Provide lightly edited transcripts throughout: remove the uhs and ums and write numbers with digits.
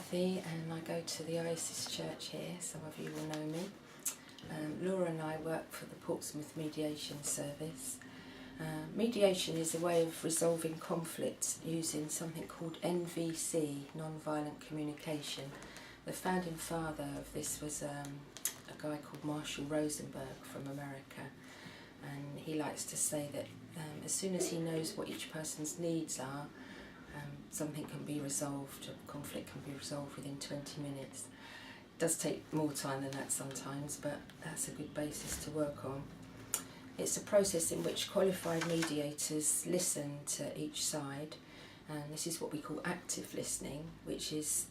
Kathy and I go to the Oasis Church here. Some of you will know me. Laura and I work for the Portsmouth Mediation Service. Mediation is a way of resolving conflict using something called NVC, non-violent communication. The founding father of this was a guy called Marshall Rosenberg from America, and he likes to say that as soon as he knows what each person's needs are, something can be resolved, a conflict can be resolved within 20 minutes. It does take more time than that sometimes, but that's a good basis to work on. It's a process in which qualified mediators listen to each side, and this is what we call active listening, which is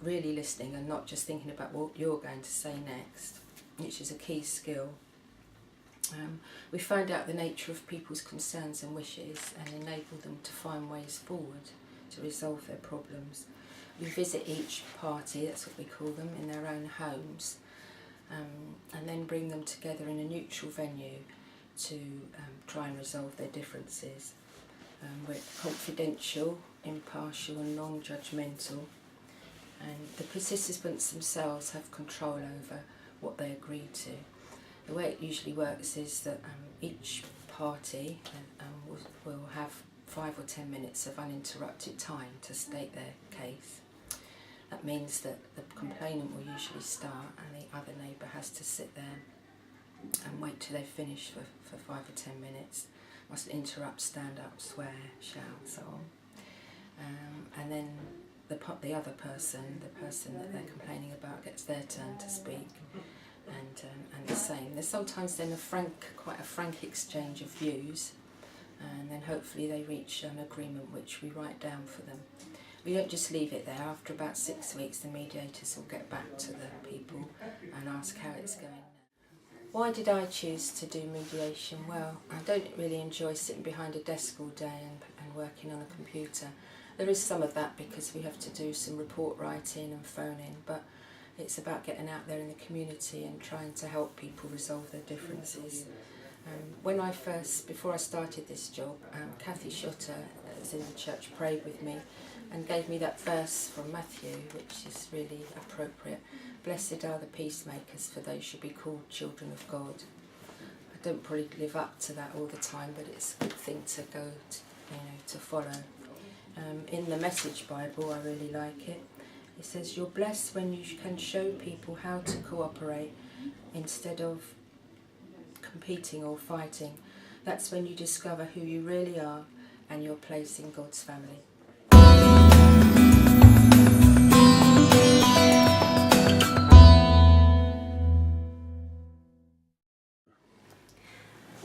really listening and not just thinking about what you're going to say next, which is a key skill. We find out the nature of people's concerns and wishes and enable them to find ways forward to resolve their problems. We visit each party, that's what we call them, in their own homes, and then bring them together in a neutral venue to try and resolve their differences. We're confidential, impartial and non-judgmental, and the participants themselves have control over what they agree to. The way it usually works is that each party will have 5 or 10 minutes of uninterrupted time to state their case. That means that the complainant will usually start and the other neighbour has to sit there and wait till they've finished for 5 or 10 minutes. Mustn't interrupt, stand up, swear, shout, so on. And then the other person, the person that they're complaining about, gets their turn to speak. And the same. There's sometimes then quite a frank exchange of views, and then hopefully they reach an agreement which we write down for them. We don't just leave it there. After about 6 weeks, the mediators will get back to the people and ask how it's going. Why did I choose to do mediation? Well, I don't really enjoy sitting behind a desk all day and working on a computer. There is some of that because we have to do some report writing and phoning, but it's about getting out there in the community and trying to help people resolve their differences. Before I started this job, Kathy Shutter, that was in the church, prayed with me and gave me that verse from Matthew, which is really appropriate. Blessed are the peacemakers, for they should be called children of God. I don't probably live up to that all the time, but it's a good thing to go to follow. In the Message Bible, I really like it. It says, you're blessed when you can show people how to cooperate instead of competing or fighting. That's when you discover who you really are and your place in God's family.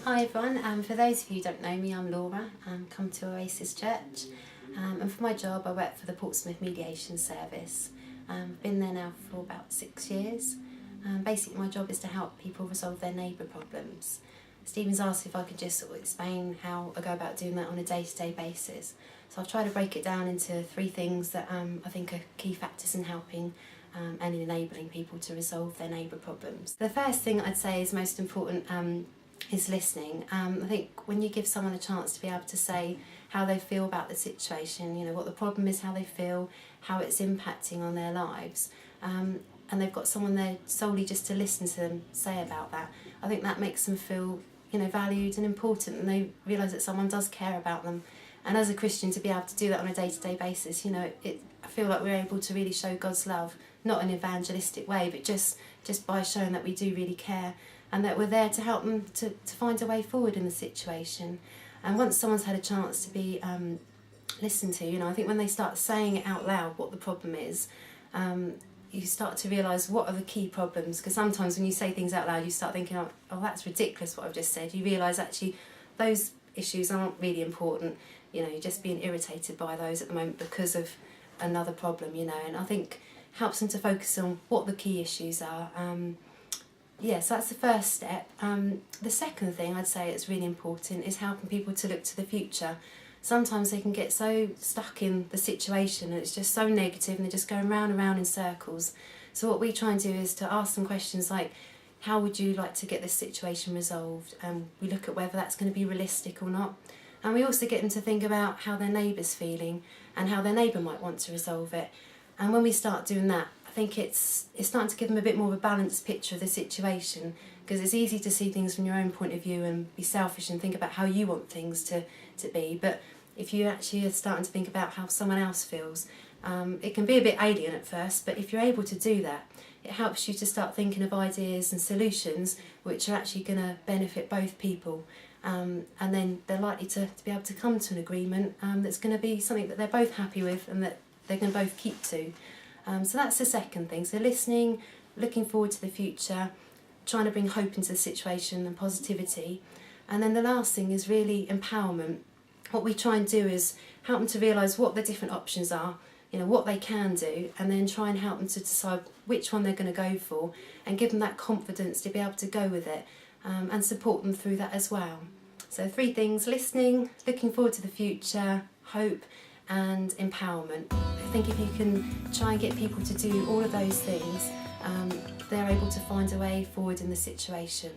Hi everyone, for those of you who don't know me, I'm Laura. Come to Oasis Church. And for my job, I work for the Portsmouth Mediation Service. I've been there now for about 6 years. Basically, my job is to help people resolve their neighbour problems. Stephen's asked if I could just sort of explain how I go about doing that on a day-to-day basis. So I've tried to break it down into 3 things that I think are key factors in helping and enabling people to resolve their neighbour problems. The first thing I'd say is most important is listening. I think when you give someone a chance to be able to say how they feel about the situation, what the problem is, how they feel, how it's impacting on their lives, and they've got someone there solely just to listen to them say about that, I think that makes them feel valued and important, and they realise that someone does care about them. And as a Christian, to be able to do that on a day-to-day basis, I feel like we're able to really show God's love, not in an evangelistic way, but just by showing that we do really care and that we're there to help them to find a way forward in the situation. And once someone's had a chance to be listened to, I think when they start saying it out loud what the problem is, you start to realise what are the key problems, because sometimes when you say things out loud you start thinking, oh that's ridiculous what I've just said. You realise actually those issues aren't really important, you're just being irritated by those at the moment because of another problem, and I think helps them to focus on what the key issues are. So that's the first step. The second thing I'd say is really important is helping people to look to the future. Sometimes they can get so stuck in the situation and it's just so negative and they're just going round and round in circles. So what we try and do is to ask them questions like, how would you like to get this situation resolved? And we look at whether that's going to be realistic or not. And we also get them to think about how their neighbour's feeling and how their neighbour might want to resolve it. And when we start doing that, I think it's starting to give them a bit more of a balanced picture of the situation, because it's easy to see things from your own point of view and be selfish and think about how you want things to be. But if you actually are starting to think about how someone else feels, it can be a bit alien at first, but if you're able to do that, it helps you to start thinking of ideas and solutions which are actually going to benefit both people. And then they're likely to be able to come to an agreement that's going to be something that they're both happy with and that they're going to both keep to. So that's the second thing. So listening, looking forward to the future, trying to bring hope into the situation and positivity. And then the last thing is really empowerment. What we try and do is help them to realise what the different options are, what they can do, and then try and help them to decide which one they're going to go for and give them that confidence to be able to go with it, and support them through that as well. So 3 things: listening, looking forward to the future, hope, and empowerment. I think if you can try and get people to do all of those things, they're able to find a way forward in the situation.